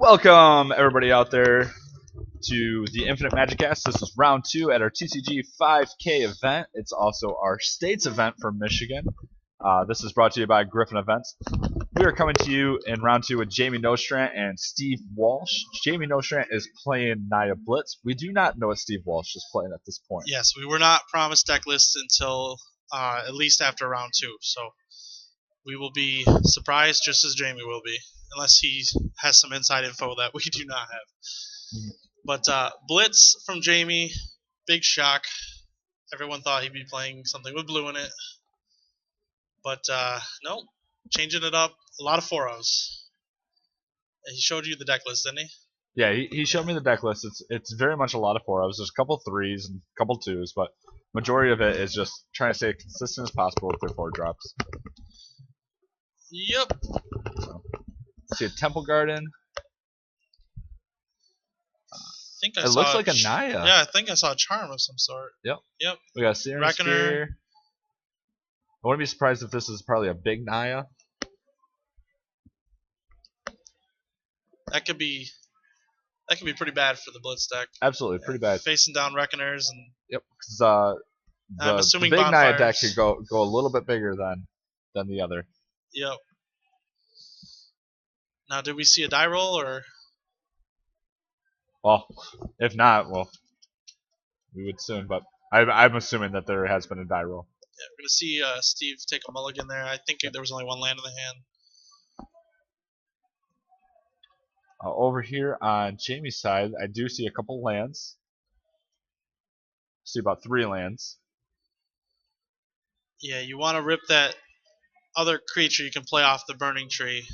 Welcome, everybody out there, to the Infinite Magic Cast. This is round 2 at our TCG 5K event. It's also our state's event from Michigan. This is brought to you by Griffin Events. We are coming to you in round 2 with Jayme Nostrant and Steve Walsh. Jayme Nostrant is playing Naya Blitz. We do not know what Steve Walsh is playing at this point. Yes, we were not promised deck lists until at least after round 2, so we will be surprised just as Jayme will be, unless he has some inside info that we do not have. But Blitz from Jayme, big shock. Everyone thought he'd be playing something with blue in it. But no, changing it up. A lot of 4-0s. He showed you the deck list, didn't he? Yeah, he showed me the deck list. It's very much a lot of 4-0s. There's a couple 3s and a couple 2s, but majority of it is just trying to stay consistent as possible with their 4 drops. Yep. So, see a Temple Garden. It looks like a Naya. Yeah, I think I saw a charm of some sort. Yep. Yep. We got Searing Spear. I wouldn't be surprised if this is probably a big Naya. That could be pretty bad for the Blitz deck. Absolutely, pretty bad. Facing down Reckoners and. Yep, because the big bonfires. Naya deck could go a little bit bigger than the other. Yep. Now, did we see a die roll or? Well, if not, well, we would soon. But I'm assuming that there has been a die roll. Yeah, we're gonna see Steve take a mulligan there. I think there was only one land in the hand. Over here on Jayme's side, I do see a couple lands. See about 3 lands. Yeah, you want to rip that other creature you can play off the burning tree.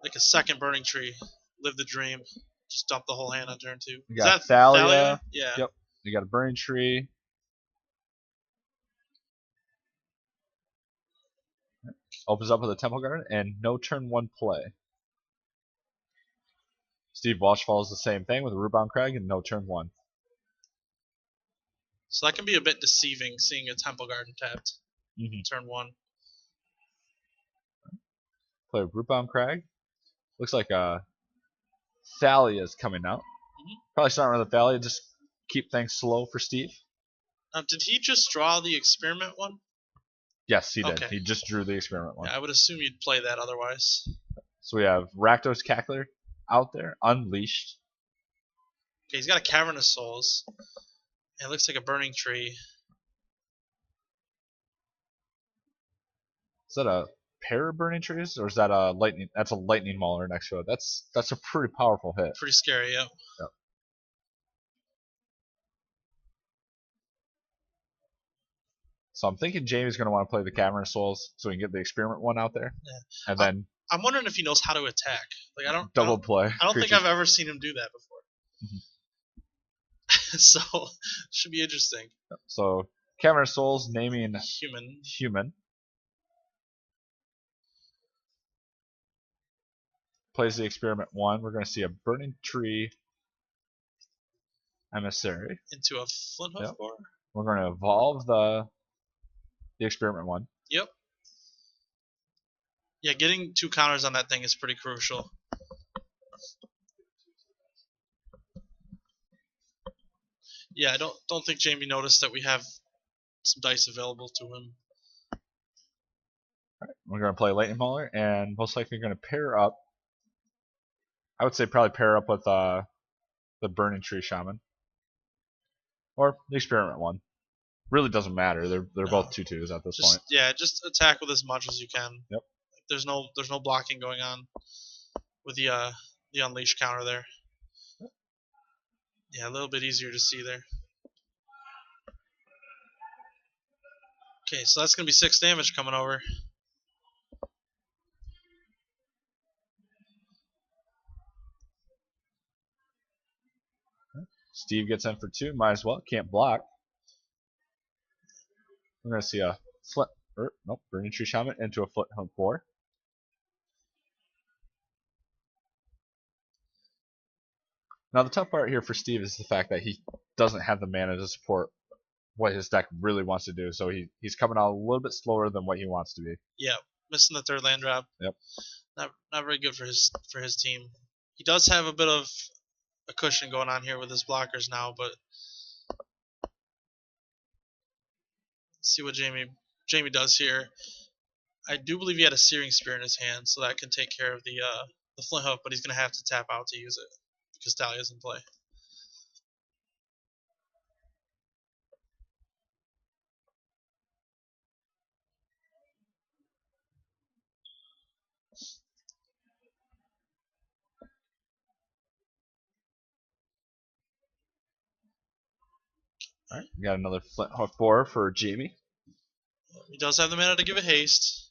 Like a second burning tree. Live the dream. Just dump the whole hand on turn 2. You got Thalia. Yeah. Yep. You got a burning tree. Opens up with a Temple Garden and no turn 1 play. Steve Walsh follows the same thing with a Rootbound Crag and no turn 1. So that can be a bit deceiving, seeing a Temple Garden tapped turn 1. Play a Rootbound Crag. Looks like Thalia is coming out. Probably starting with a Thalia, just keep things slow for Steve. Did he just draw the experiment one? Yes, he did. Okay. He just drew the experiment one. Yeah, I would assume you'd play that otherwise. So we have Rakdos Cackler out there, unleashed. Okay, he's got a Cavernous Souls. It looks like a burning tree. Is that a pair of burning trees, or is that a lightning? That's a lightning mauler next to it. That's a pretty powerful hit. Pretty scary, yep. So I'm thinking Jayme's going to want to play the Cavernous Souls so we can get the experiment one out there. Yeah. And then I'm wondering if he knows how to attack. Like I don't play. I don't think I've ever seen him do that before. So should be interesting. So Cavernous Souls naming human. Plays the experiment 1. We're going to see a burning tree emissary into a flint hoof bar. We're going to evolve the experiment 1. Yep. Yeah, getting 2 counters on that thing is pretty crucial. Yeah, I don't think Jayme noticed that we have some dice available to him. Alright, we're going to play Lightning Mauler, and most likely going to pair up. I would say probably pair up with the Burning Tree Shaman. Or the Experiment 1. Really doesn't matter. They're both 2/2s at this point. Yeah, just attack with as much as you can. Yep. There's no blocking going on with the unleash counter there. Yeah, a little bit easier to see there. Okay, so that's gonna be 6 damage coming over. Steve gets in for 2. Might as well. Can't block. We're going to see a Burning Tree Shaman into a Flint Hoof Boar. Now the tough part here for Steve is the fact that he doesn't have the mana to support what his deck really wants to do, so he's coming out a little bit slower than what he wants to be. Yeah, missing the third land drop. Yep. Not very good for his team. He does have a bit of a cushion going on here with his blockers now, but let's see what Jayme does here. I do believe he had a Searing Spear in his hand, so that can take care of the Flint Hook, but he's going to have to tap out to use it because Dahlia's in play. All right, we got another Flint Hook board for Jayme. He does have the mana to give it haste.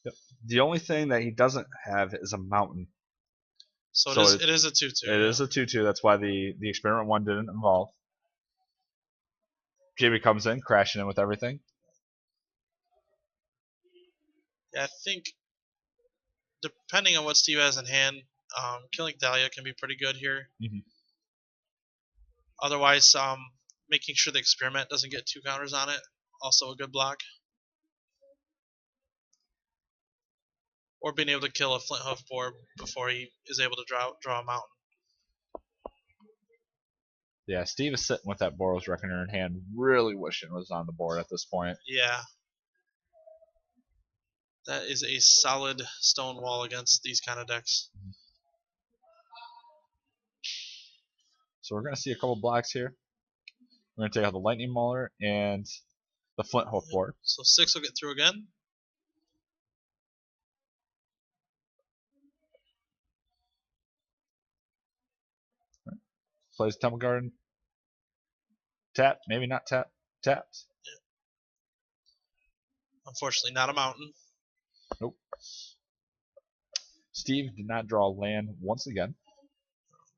Yep. The only thing that he doesn't have is a mountain. So it is a 2/2. It is a 2/2. That's why the experiment one didn't involve. Jayme comes in, crashing in with everything. Yeah, I think depending on what Steve has in hand, killing Dahlia can be pretty good here. Mm-hmm. Otherwise, making sure the experiment doesn't get 2 counters on it, also a good block. Or being able to kill a Flint Hoof board before he is able to draw a mountain. Yeah, Steve is sitting with that Boros Reckoner in hand, really wishing it was on the board at this point. Yeah. That is a solid stone wall against these kind of decks. So we're going to see a couple blocks here. We're going to take out the Lightning Mauler and the Flint Hoof board. So 6 will get through again. Right. Plays Temple Garden. Tap, maybe not tap. Taps. Yeah. Unfortunately, not a mountain. Nope. Steve did not draw land once again.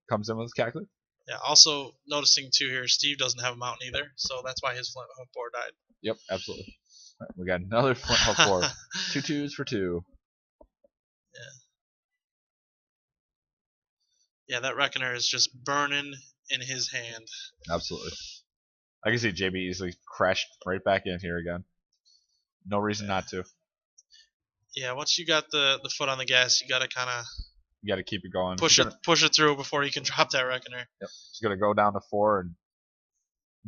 Comes in with his calculator. Yeah, also noticing too here, Steve doesn't have a mountain either, so that's why his Flint Hook board died. Yep, absolutely. Right, we got another Flint Hook board. 2 2s for 2. Yeah, that Reckoner is just burning in his hand. Absolutely. I can see JB easily crashed right back in here again. No reason not to. Yeah, once you got the foot on the gas, you got to kind of You got to keep it going. push it through before you can drop that Reckoner. Yep. He's going to go down to 4, and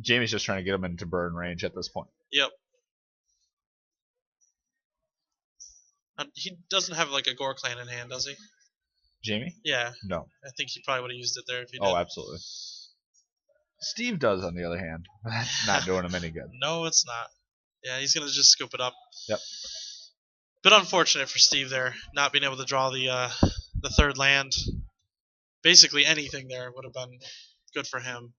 Jamie's just trying to get him into burn range at this point. Yep. He doesn't have like a Gore Clan in hand, does he? Jamie? Yeah. No. I think he probably would have used it there if he did. Oh, absolutely. Steve does, on the other hand. That's not doing him any good. No, it's not. Yeah, he's going to just scoop it up. Yep. Bit unfortunate for Steve there, not being able to draw the third land. Basically anything there would have been good for him.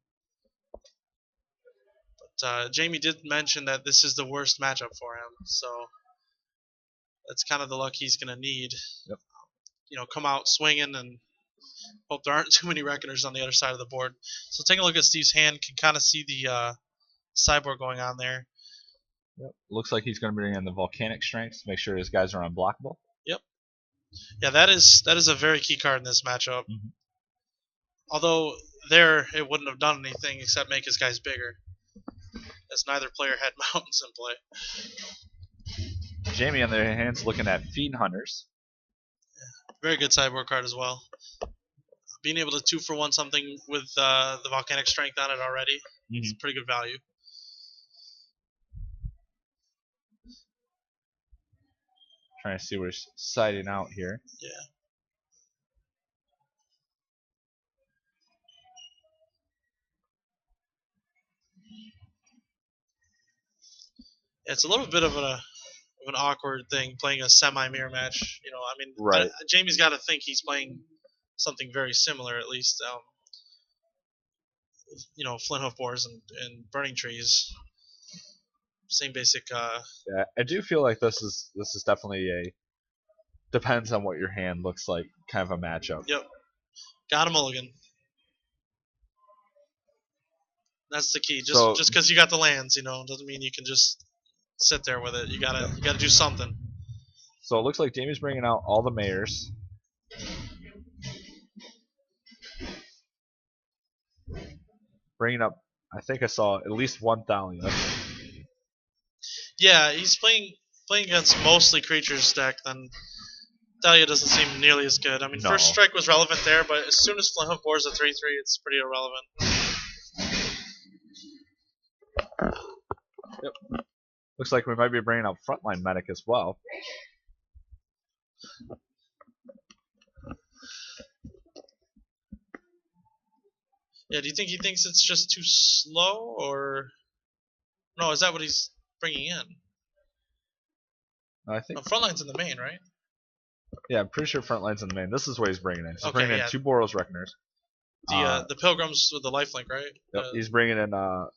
But Jayme did mention that this is the worst matchup for him, so that's kind of the luck he's going to need. Yep. You know, come out swinging and hope there aren't too many Reckoners on the other side of the board. So taking a look at Steve's hand, can kind of see the sideboard going on there. Yep. Looks like he's going to bring in the Volcanic Strength to make sure his guys are unblockable. Yep. Yeah, that is a very key card in this matchup. Mm-hmm. Although there it wouldn't have done anything except make his guys bigger, as neither player had mountains in play. Jayme on their hands looking at Fiend Hunters. Very good sideboard card as well. Being able to 2-for-1 something with the Volcanic Strength on it already is pretty good value. Trying to see what he's siding out here. Yeah. It's a little bit of an awkward thing playing a semi-mirror match. You know, I mean, right. Jamie's got to think he's playing something very similar, at least. You know, Flint Hoof boards and Burning Trees. Same basic. Yeah, I do feel like this is definitely a depends on what your hand looks like kind of a matchup. Yep. Got a mulligan. That's the key. Just because you got the lands, you know, doesn't mean you can just sit there with it. You gotta do something. So it looks like Jamie's bringing out all the mayors. Bringing up, I think I saw at least one Thalia. Yeah, he's playing playing against mostly creatures deck, then Thalia doesn't seem nearly as good. I mean, No. First Strike was relevant there, but as soon as Flame of Boar's a 3/3, it's pretty irrelevant. Yep. Looks like we might be bringing out Frontline Medic as well. Yeah, do you think he thinks it's just too slow, or no? Is that what he's bringing in? I think. No, Frontline's in the main, right? Yeah, I'm pretty sure Frontline's in the main. This is what he's bringing in. He's Okay, bringing yeah. in 2 Boros Reckoners. The Pilgrims with the lifelink, right? Yep, he's bringing in the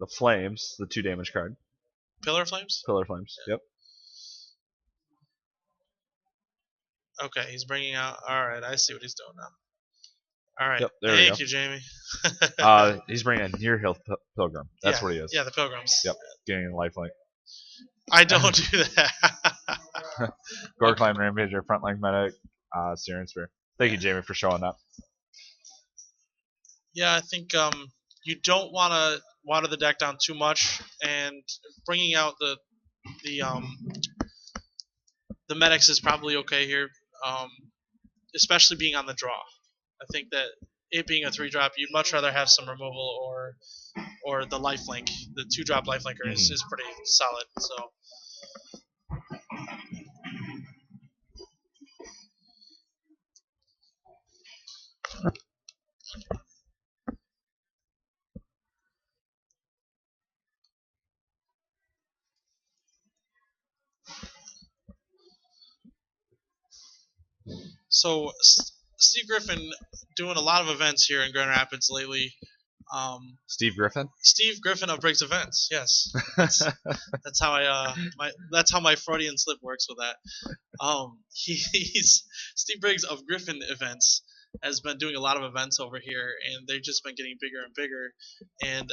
Flames, the 2 damage card. Pillar Flames? Pillar Flames, yep. Okay, he's bringing out. Alright, I see what he's doing now. Alright, Yep, there we thank go. you, Jayme. He's bringing in Near Health Pilgrim. That's yeah, what he is. Yeah, the Pilgrims. Yep, getting a lifelink. I don't do that. Gorkline Rampager, Frontline Medic, Searing Spear. Thank you, Jayme, for showing that. Yeah, I think you don't want to water the deck down too much, and bringing out the medics is probably okay here, especially being on the draw. I think that it being a 3-drop, you'd much rather have some removal or the lifelink. The 2-drop lifelinker is pretty solid. So. So Steve Griffin doing a lot of events here in Grand Rapids lately. Steve Griffin? Steve Griffin of Briggs Events, yes. That's how my Freudian slip works with that. He's Steve Briggs of Griffin Events has been doing a lot of events over here, and they've just been getting bigger and bigger. And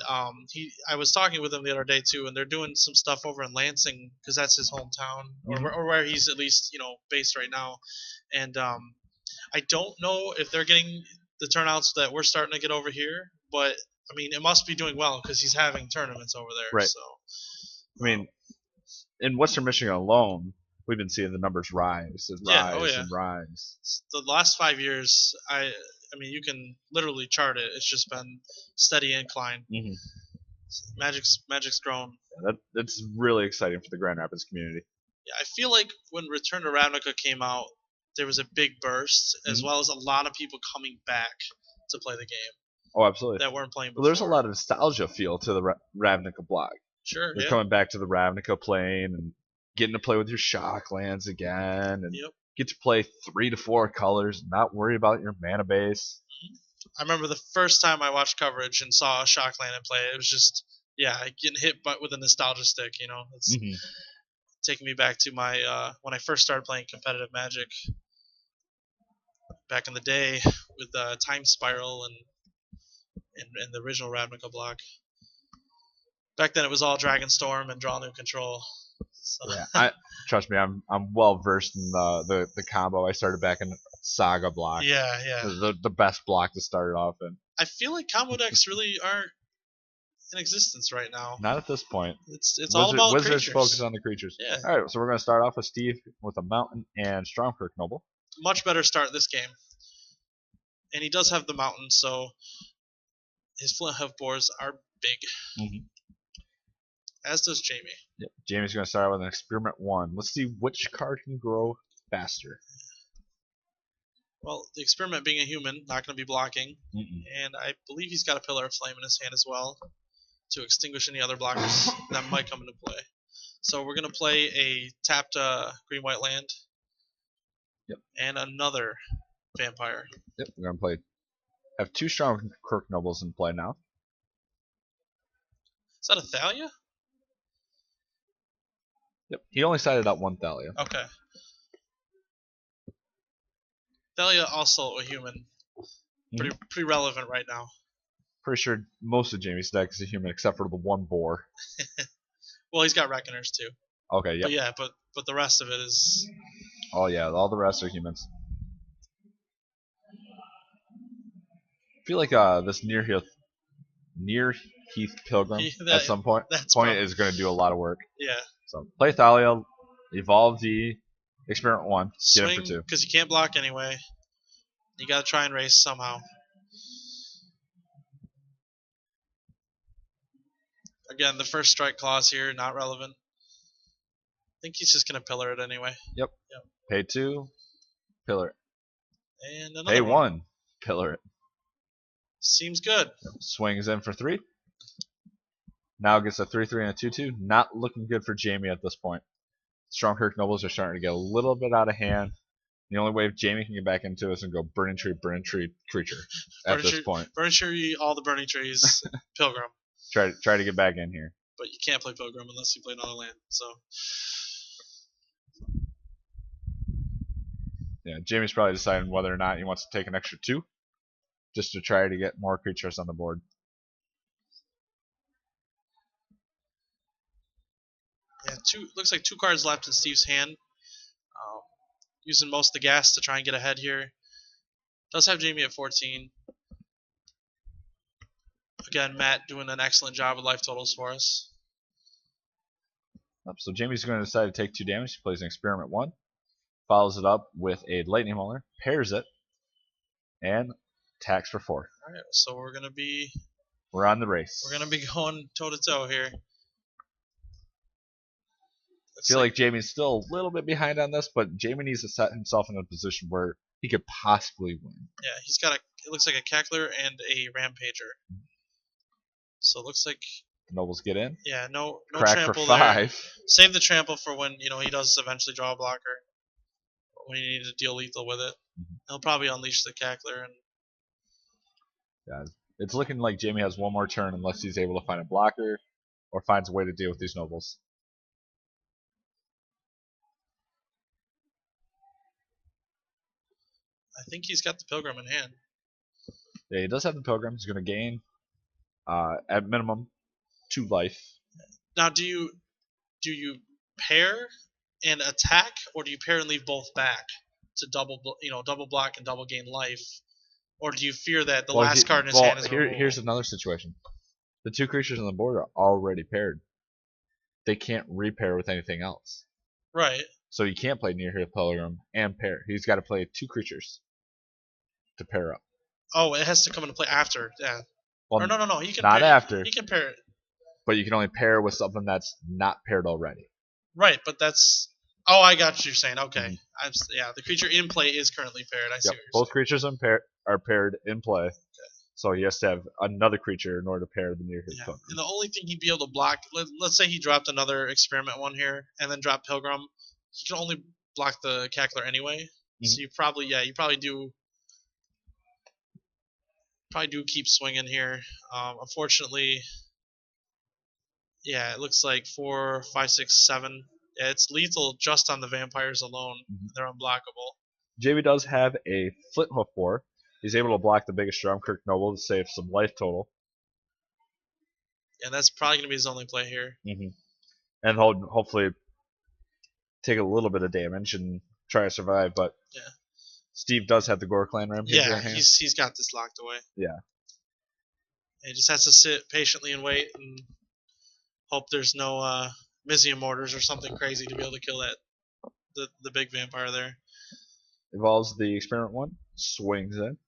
I was talking with him the other day too, and they're doing some stuff over in Lansing because that's his hometown, or where he's at least based right now. And I don't know if they're getting the turnouts that we're starting to get over here, but I mean, it must be doing well because he's having tournaments over there. Right. So, I mean, in Western Michigan alone, we've been seeing the numbers rise and rise and rise. The last 5 years, I mean, you can literally chart it. It's just been steady incline. Magic's grown. Yeah, that's really exciting for the Grand Rapids community. Yeah, I feel like when Return to Ravnica came out, there was a big burst, as well as a lot of people coming back to play the game. Oh, absolutely. That weren't playing before. Well, there's a lot of nostalgia feel to the Ravnica block. Sure, You're coming back to the Ravnica plane and getting to play with your shock lands again, and get to play 3 to 4 colors, and not worry about your mana base. I remember the first time I watched coverage and saw a shock land in play. It was just getting hit with a nostalgia stick. It's taking me back to my when I first started playing competitive Magic back in the day with Time Spiral and the original Ravnica block. Back then it was all Dragonstorm and Draw New Control. So. Yeah, trust me, I'm well versed in the combo. I started back in Saga block. Yeah. The best block to start it off in. I feel like combo decks really aren't in existence right now. Not at this point. It's all about Wizards creatures. focus on the creatures. Yeah. All right, so we're going to start off with Steve with a Mountain and Stromkirk Noble. Much better start this game. And he does have the Mountain, so his Flint Hoof Boars are big. As does Jayme. Yep. Jayme's going to start with an Experiment 1. Let's see which card can grow faster. Well, the Experiment being a human, not going to be blocking. And I believe he's got a Pillar of Flame in his hand as well to extinguish any other blockers that might come into play. So we're going to play a tapped green-white land. Yep. And another Vampire. Yep, we're going to play. Have 2 Stromkirk Nobles in play now. Is that a Thalia? Yep, he only sided out 1 Thalia. Okay. Thalia also a human. Pretty relevant right now. Pretty sure most of Jayme's deck is a human except for the 1 boar. Well, he's got Reckoners too. Okay, But yeah, but the rest of it is. Oh yeah, all the rest are humans. I feel like this Near Heath Pilgrim at some point is going to do a lot of work. Yeah. So play Thalia, evolve the Experiment 1, get in Swing, for 2. because you can't block anyway. You gotta try and race somehow. Again, the first strike clause here, not relevant. I think he's just gonna pillar it anyway. Yep. Pay 2, pillar it. And another Pay one. 1, pillar it. Seems good. Swings in for 3. Now gets a 3-3 and a 2-2. Not looking good for Jayme at this point. Strong Kirk Nobles are starting to get a little bit out of hand. The only way Jayme can get back into it is and go burning tree, creature at this point. Burning tree, all the burning trees, Pilgrim. Try to get back in here. But you can't play Pilgrim unless you play another land. So yeah, Jayme's probably deciding whether or not he wants to take an extra 2 just to try to get more creatures on the board. yeah, looks like 2 cards left in Steve's hand. Using most of the gas to try and get ahead here. Does have Jayme at 14. Again, Matt doing an excellent job with life totals for us. So Jayme's going to decide to take 2 damage. He plays an Experiment 1, follows it up with a Lightning Mauler, pairs it, and attacks for 4. All right, so we're on the race. We're gonna be going toe to toe here. I feel like Jayme's still a little bit behind on this, but Jayme needs to set himself in a position where he could possibly win. Yeah, he's got it looks like a Cackler and a Rampager. So it looks like The Nobles get in. yeah, no Crack trample for 5. there. Save the trample for when he does eventually draw a blocker. When you need to deal lethal with it. He'll probably unleash the Cackler and Yeah, it's looking like Jayme has one more turn unless he's able to find a blocker or finds a way to deal with these Nobles. I think he's got the Pilgrim in hand. Yeah, he does have the Pilgrim. He's going to gain, at minimum, 2 life. Now, do you pair and attack, or do you pair and leave both back to double block and double gain life, or do you fear that the last card in his hand is here's another situation. The 2 creatures on the board are already paired. They can't repair with anything else. Right. So you can't play Near Here Pilgrim and pair. He's got to play 2 creatures to pair up. Oh, it has to come into play after. Yeah. Well, or no. He can not pair, after. He can pair it. But you can only pair with something that's not paired already. Right, but that's. Oh, I got what you're saying. Okay. Mm-hmm. Yeah, the creature in play is currently paired. I see what you're Both saying. creatures are paired in play. Okay. So he has to have another creature in order to pair the Near Here Pilgrim. And the only thing he'd be able to block, let's say he dropped another Experiment 1 here and then dropped Pilgrim, he can only block the Cackler anyway. Mm-hmm. So you probably do keep swinging here. Unfortunately, yeah, it looks like 4, 5, 6, 7. Yeah, it's lethal just on the vampires alone. Mm-hmm. They're unblockable. Jayme does have a Flint Hoof War. He's able to block the biggest Kirk Noble to save some life total. Yeah, that's probably going to be his only play here. Mm-hmm. And hopefully take a little bit of damage and try to survive. But yeah, Steve does have the Gore Clan Rampager in hand. He's got this locked away. Yeah. He just has to sit patiently and wait and hope there's no Mizium Mortars or something crazy to be able to kill the big vampire there. Evolves the Experiment 1, swings in.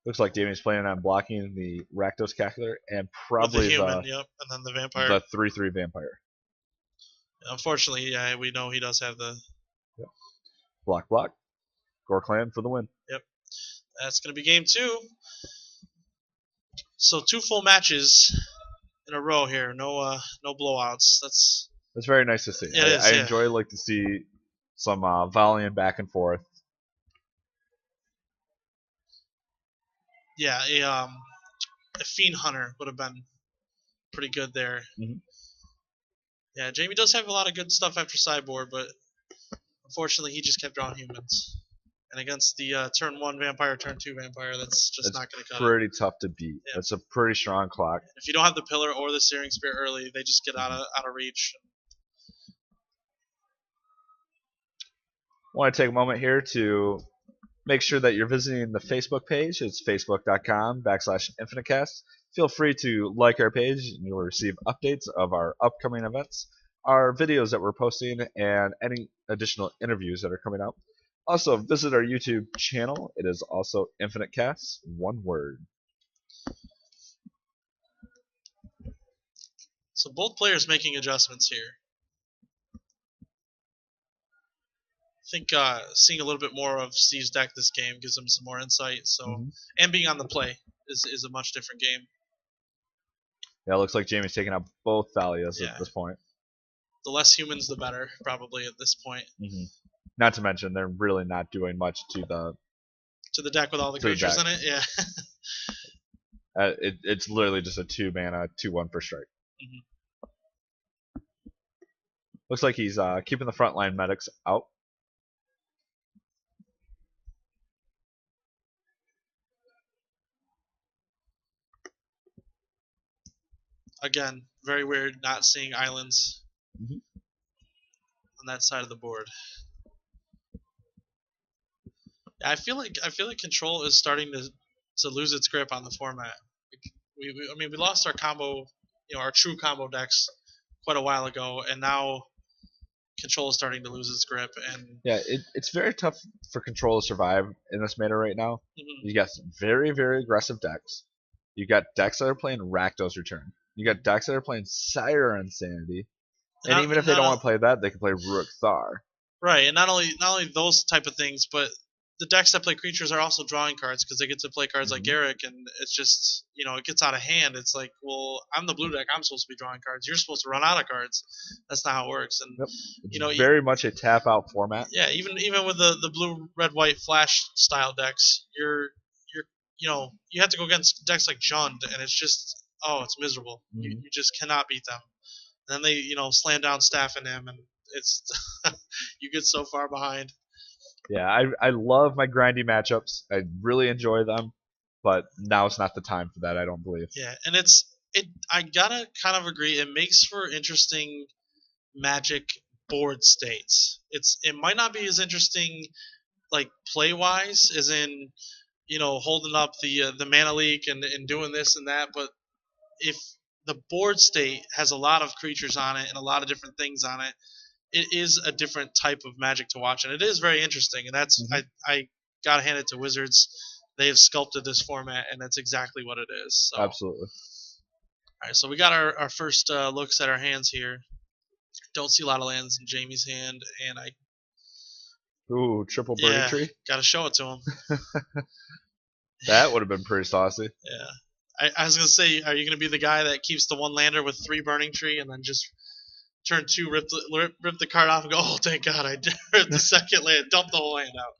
Looks like Jayme's planning on blocking the Rakdos Cackler and probably the human, and then the vampire. The 3/3 vampire. Unfortunately, yeah, we know he does have the block. Gore Clan for the win. Yep. That's gonna be game 2. So 2 full matches in a row here. No blowouts. That's very nice to see. Yeah, I enjoy to see some volleying back and forth. Yeah, a Fiend Hunter would have been pretty good there. Mm-hmm. Yeah, Jayme does have a lot of good stuff after sideboard, but unfortunately he just kept drawing humans. And against the turn 1 vampire, turn 2 vampire, that's not going to cut it. Pretty tough to beat. Yeah. It's a pretty strong clock. If you don't have the pillar or the Searing Spear early, they just get out of reach. I want to take a moment here to make sure that you're visiting the Facebook page. It's facebook.com/InfiniteCast. Feel free to like our page and you'll receive updates of our upcoming events, our videos that we're posting, and any additional interviews that are coming out. Also, visit our YouTube channel. It is also Infinite Cast, one word. So both players making adjustments here. I think seeing a little bit more of Steve's deck this game gives him some more insight. So and being on the play is a much different game. Yeah, it looks like Jayme's taking out both Thalias Yeah. at this point. The less humans, the better, probably at this point. Not to mention, they're really not doing much to the deck with all the creatures in it. Yeah. It's literally just a 2-mana 2/1 for strike. Looks like he's keeping the frontline medics out. Again, very weird not seeing islands on that side of the board. I feel like control is starting to lose its grip on the format. We lost our combo, our true combo decks quite a while ago, and now control is starting to lose its grip. And yeah, it's very tough for control to survive in this meta right now. You got some very, very aggressive decks. You got decks that are playing Rakdos Return. You got decks that are playing Sire Insanity. And even if they don't want to play that, they can play Rurik Thar. Right, and not only those type of things, but the decks that play creatures are also drawing cards because they get to play cards like Garrick, and it's just it gets out of hand. It's like, well, I'm the blue deck, I'm supposed to be drawing cards. You're supposed to run out of cards. That's not how it works. And it's very much a tap out format. Yeah, even with the blue, red, white flash style decks, you're you have to go against decks like Jund, and it's just it's miserable. You just cannot beat them. And then they slam down Staff in him, and it's you get so far behind. Yeah, I love my grindy matchups. I really enjoy them, but now it's not the time for that, I don't believe. Yeah, and I gotta kind of agree. It makes for interesting Magic board states. It might not be as interesting like play wise as in holding up the mana leak and doing this and that, but if the board state has a lot of creatures on it and a lot of different things on it, it is a different type of Magic to watch, and it is very interesting. And that's I gotta hand it to Wizards. They have sculpted this format, and that's exactly what it is. So. Absolutely. All right, so we got our first looks at our hands here. Don't see a lot of lands in Jayme's hand, and Ooh, triple Burning Tree? Gotta show it to him. That would have been pretty saucy. Yeah. I was going to say, are you going to be the guy that keeps the one lander with 3 Burning Tree and then just turn 2, rip the card off and go, oh, thank God, I ripped the second land, dump the whole land out.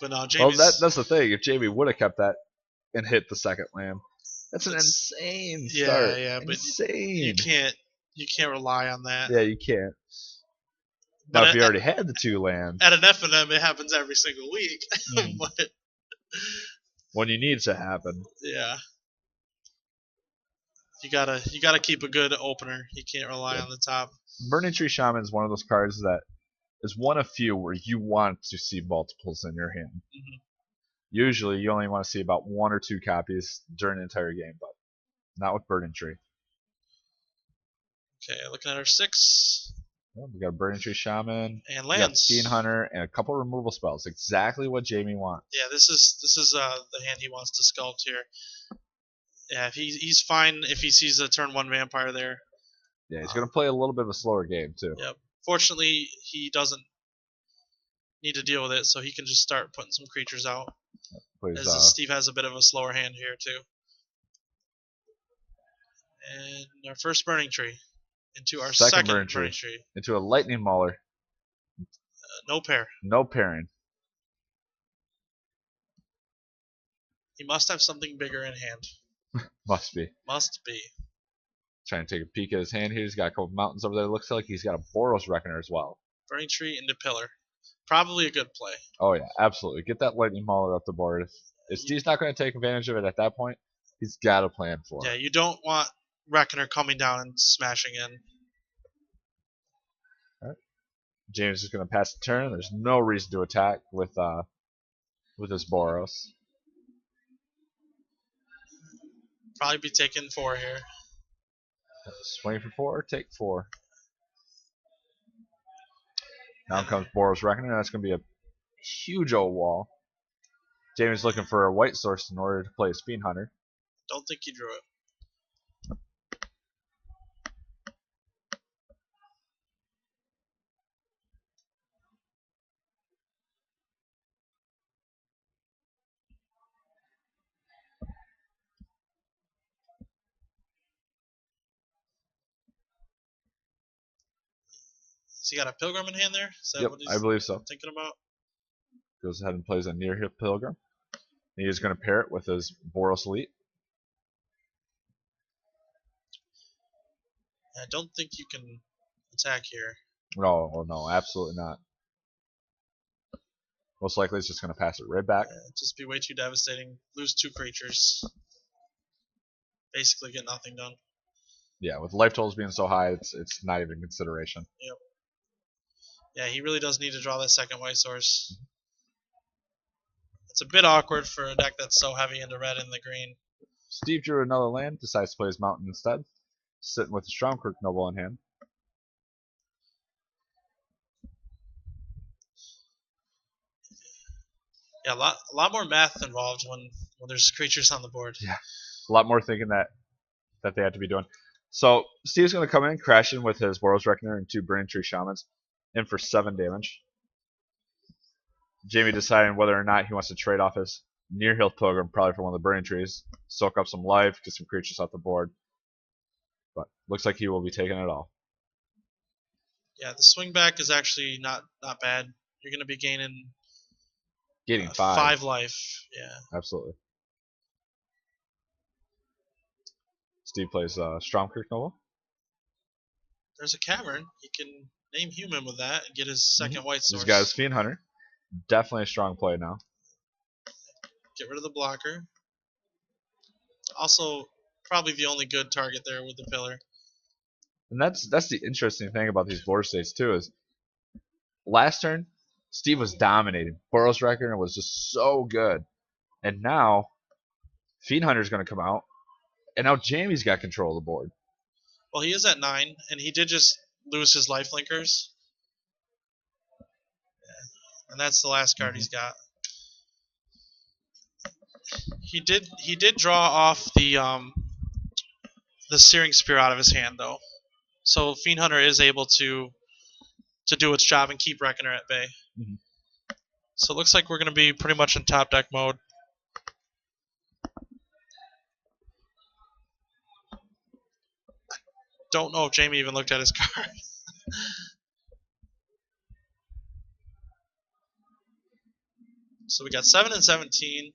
But no, Jayme's... Well, that's the thing. If Jayme would have kept that and hit the second land, that's an insane start. Yeah, but insane. You can't rely on that. Yeah, you can't. But now, if you already had the 2 lands... At an FNM, it happens every single week. But... when you need it to happen. Yeah. You gotta keep a good opener. You can't rely on the top. Burning Tree Shaman is one of those cards that is one of few where you want to see multiples in your hand. Usually, you only want to see about 1 or 2 copies during the entire game, but not with Burning Tree. Okay, looking at our 6. Well, we got a Burning Tree Shaman, and lands, Fiend Hunter, and a couple removal spells. Exactly what Jayme wants. Yeah, this is the hand he wants to sculpt here. Yeah, he's fine if he sees a turn 1 vampire there. Yeah, he's gonna play a little bit of a slower game too. Yep. Fortunately, he doesn't need to deal with it, so he can just start putting some creatures out. As Steve has a bit of a slower hand here too. And our first Burning Tree. Into our second burning tree. Into a Lightning Mauler. No pair. No pairing. He must have something bigger in hand. Must be. Must be. Trying to take a peek at his hand here. He's got a couple mountains over there. Looks like he's got a Boros Reckoner as well. Burning Tree into Pillar. Probably a good play. Oh yeah, absolutely. Get that Lightning Mauler up the board. If Steve's not going to take advantage of it at that point, he's got a plan for it. Yeah, you don't want Reckoner coming down and smashing in. Alright. James is going to pass the turn. There's no reason to attack with his Boros. Probably be taking 4 here. Swing for 4, take 4. Now comes Boros Reckoner. That's going to be a huge old wall. Jayme's looking for a white source in order to play his Fiend Hunter. Don't think he drew it. Has he got a Pilgrim in hand there? Is that Yep, what I he's believe so. thinking about? Goes ahead and plays a Near Hip Pilgrim. He is going to pair it with his Boros Elite. I don't think you can attack here. No, absolutely not. Most likely it's just going to pass it right back. Just be way too devastating. Lose 2 creatures. Basically get nothing done. Yeah, with life totals being so high, it's not even consideration. Yep. Yeah, he really does need to draw that second white source. It's a bit awkward for a deck that's so heavy into red and the green. Steve drew another land, decides to play his Mountain instead, sitting with the Stromkirk Noble in hand. Yeah, a lot more math involved when there's creatures on the board. Yeah, a lot more thinking that they have to be doing. So Steve's going to come in, crash in with his Boros Reckoner and 2 Burning Tree Shamans, in for 7 damage. Jayme deciding whether or not he wants to trade off his Near Hill Pilgrim, probably for one of the Burning Trees, soak up some life, get some creatures off the board. But looks like he will be taking it all. Yeah, the swing back is actually not bad. You're going to be gaining 5 life. Yeah. Absolutely. Steve plays Stromkirk Noble. There's a cavern. He can name human with that and get his second white source. He's got his Fiend Hunter. Definitely a strong play now. Get rid of the blocker. Also, probably the only good target there with the pillar. And that's the interesting thing about these board states too, is last turn Steve was dominating. Boros Reckoner was just so good. And now Fiend Hunter's going to come out, and now Jayme's got control of the board. Well, he is at 9, and he did just lose his life linkers. Yeah. And that's the last card he's got. He did draw off the Searing Spear out of his hand though, so Fiend Hunter is able to do its job and keep Reckoner at bay. Mm-hmm. So it looks like we're going to be pretty much in top deck mode. Don't know if Jayme even looked at his card. So we got 7 and 17.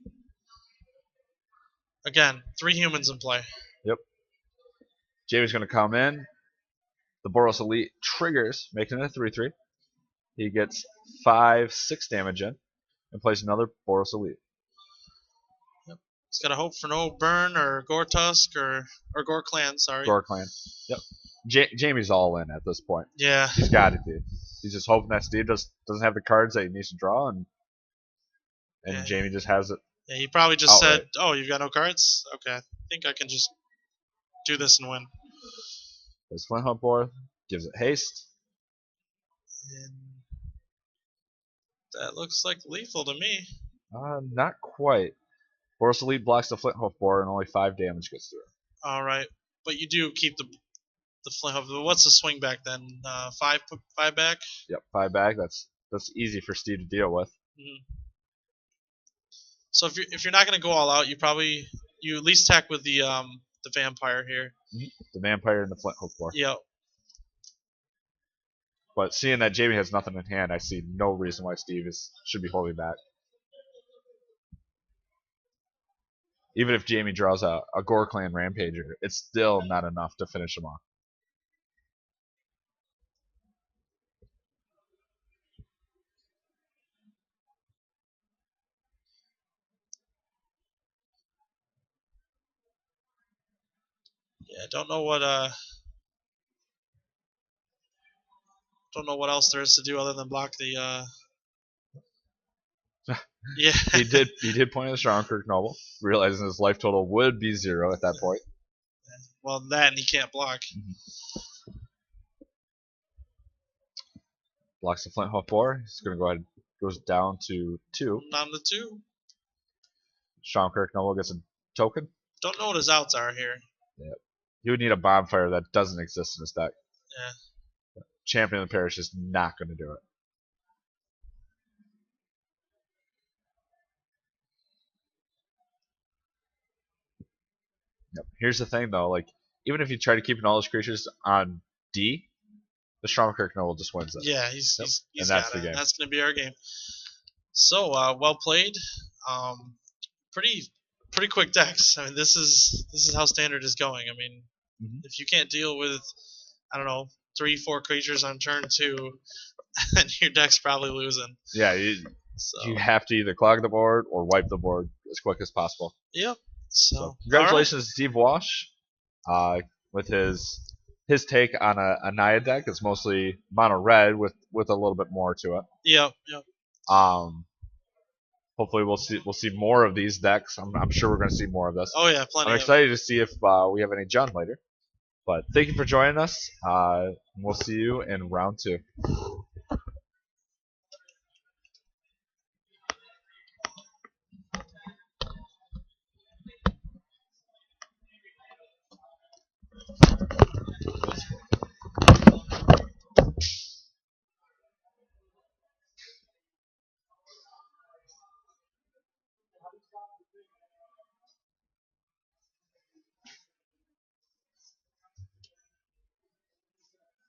Again, 3 humans in play. Yep. Jayme's going to come in. The Boros Elite triggers, making it a 3/3. He gets 5/6 damage in, and plays another Boros Elite. Yep. He's got to hope for no burn or Gore Tusk or Gore Clan. Sorry. Gore Clan. Yep. Jayme's all in at this point. Yeah. He's got to be. He's just hoping that Steve doesn't have the cards that he needs to draw, and Yeah. Jayme just has it. Yeah, he probably just outright. said, "Oh, you've got no cards? Okay, I think I can just do this and win." His Flint Hook board gives it haste. And that looks like lethal to me. Not quite. Boros Elite blocks the Flint Hoof board, and only 5 damage gets through. All right, but you do keep the flint hook. What's the swing back then? 5 back. Yep, 5 back. That's easy for Steve to deal with. Mm-hmm. So if you're not gonna go all out, you at least attack with the vampire here. The vampire and the Flint Hook board. Yep. But seeing that Jayme has nothing in hand, I see no reason why Steve should be holding back. Even if Jayme draws a Gore Clan Rampager, it's still not enough to finish him off. Yeah, don't know what else there is to do other than block the Yeah. He did point at the strong Kirk Noble, realizing his life total would be 0 at that point. Well, that and he can't block. Blocks the Flint Hoof 4. He's going to go ahead. Goes down to 2. Down to 2. Strong Kirk Noble gets a token. Don't know what his outs are here. Yeah. You would need a bonfire that doesn't exist in his deck. Yeah. Champion of the Parish is not going to do it. Yep. Here's the thing, though. Like, even if you try to keep all his creatures on D, the Strong Kirk Noble just wins it. Yeah, he's and that's got the it. game. That's going to be our game. So, well played. Pretty quick decks. I mean, this is how standard is going. I mean, if you can't deal with, I don't know, 3-4 creatures on turn 2, then your deck's probably losing. Yeah, you have to either clog the board or wipe the board as quick as possible. Yep. So congratulations to Steve Walsh with his take on a Naya deck. It's mostly mono red with a little bit more to it. Yep. Hopefully we'll see more of these decks. I'm sure we're going to see more of this. Oh yeah, plenty. I'm excited to see if we have any John later. But thank you for joining us. We'll see you in round 2.